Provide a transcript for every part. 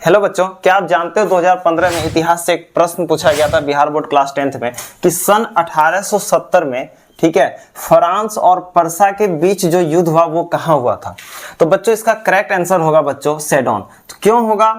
Hello बच्चों, क्या आप जानते हो 2015 में इतिहास से एक प्रश्न पूछा गया था बिहार बोर्ड क्लास 10th में कि सन 1870 में, ठीक है, फ्रांस और पर्सा के बीच जो युद्ध हुआ वो कहाँ हुआ था। तो बच्चों इसका करेक्ट आंसर होगा बच्चों सेडोन। तो क्यों होगा?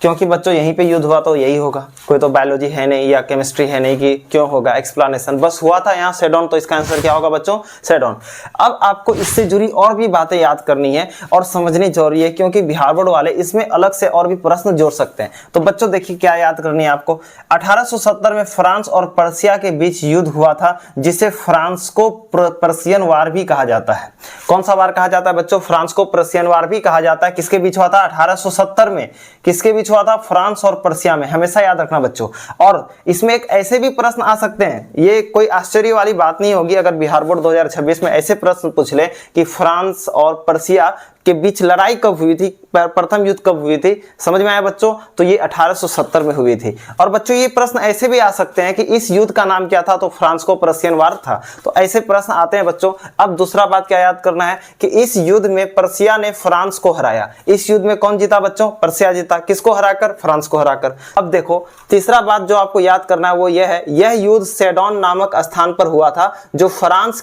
क्योंकि बच्चों यहीं पे युद्ध हुआ तो यही होगा, कोई तो बायोलॉजी है नहीं या केमिस्ट्री है नहीं कि क्यों होगा, एक्सप्लेनेशन बस हुआ था यहाँ सेडोन। तो इसका आंसर क्या होगा बच्चों? सेडोन। अब आपको इससे जुड़ी और भी बातें याद करनी है और समझनी जरूरी है, क्योंकि बिहार बोर्ड वाले इसमें अलग से और भी प्रश्न जोड़ सकते हैं। तो बच्चों देखिए क्या याद करनी है आपको। 1870 में फ्रांस और पर्सिया के बीच युद्ध हुआ था, जिसे फ्रांस को पर्सियन वार भी कहा जाता है। कौन सा वार कहा जाता है बच्चों? फ्रांस को पर्सियन वार भी कहा जाता है। किसके बीच हुआ था? 1870 में। किसके बीच हुआ था? फ्रांस और पर्सिया में। हमेशा याद रखना बच्चों। और इसमें एक ऐसे भी प्रश्न आ सकते हैं, ये कोई आश्चर्य वाली बात नहीं होगी अगर बिहार बोर्ड 2026 में ऐसे प्रश्न पूछ ले कि फ्रांस और पर्सिया के बीच लड़ाई कब हुई थी, प्रथम युद्ध कब हुई थी। समझ में आया बच्चों? तो ये 1870 में हुई थी। और बच्चों ये प्रश्न ऐसे भी आ सकते हैं कि इस युद्ध का नाम क्या था, तो फ्रांस को पर्सियन वार था। तो ऐसे प्रश्न आते हैं बच्चों। अब दूसरा बात क्या याद करना है कि इस युद्ध में पर्सिया ने फ्रांस को हराया। इस युद्ध में कौन जीता बच्चों? पर्सिया जीता। किसको हराकर? फ्रांस को हराकर। अब देखो तीसरा बात जो आपको याद करना है वो यह है, यह युद्ध सेडोन नामक स्थान पर हुआ था, जो फ्रांस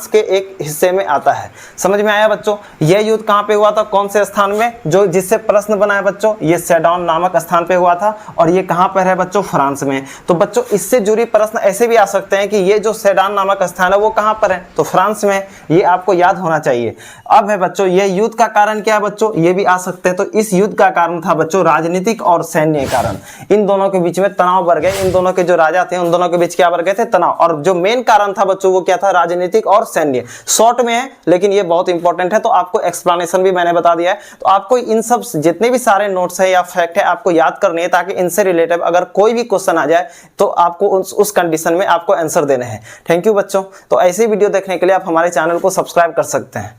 के एक हिस्से में आता है। समझ में आया बच्चों? यह युद्ध कहां पे हुआ था, कौन से स्थान में, जो जिससे प्रश्न बना है बच्चों? ये सेडोन नामक स्थान पे हुआ था। और ये कहां पर है बच्चों? फ्रांस में। तो बच्चों इससे जुड़ी प्रश्न ऐसे भी आ सकते हैं कि ये जो सेडोन नामक स्थान है वो कहां पर है, तो फ्रांस में। ये आपको याद होना चाहिए। अब है बच्चों यह युद्ध का कारण क्या है बच्चों? ये भी आ सकते हैं। तो इस युद्ध का कारण था बच्चों राजनीतिक और सैन्य कारण। इन दोनों के बीच में तनाव बढ़ गए। इन दोनों के जो राजा थे उन दोनों के बीच क्या बढ़ गए थे? तनाव। और जो मेन कारण था बच्चों वो क्या था? राजनीतिक और सैन्य। शॉर्ट में है लेकिन ये बहुत इंपॉर्टेंट है, तो आपको एक्सप्लेनेशन भी मैंने बता दिया है। तो आपको इन सब जितने भी सारे नोट्स है या फैक्ट है आपको याद करने हैं, ताकि इनसे रिलेटेड अगर कोई भी क्वेश्चन आ जाए तो आपको उस कंडीशन में आपको आंसर देने हैं। थैंक यू बच्चों। तो ऐसी वीडियो देखने के लिए आप हमारे चैनल को सब्सक्राइब कर सकते हैं।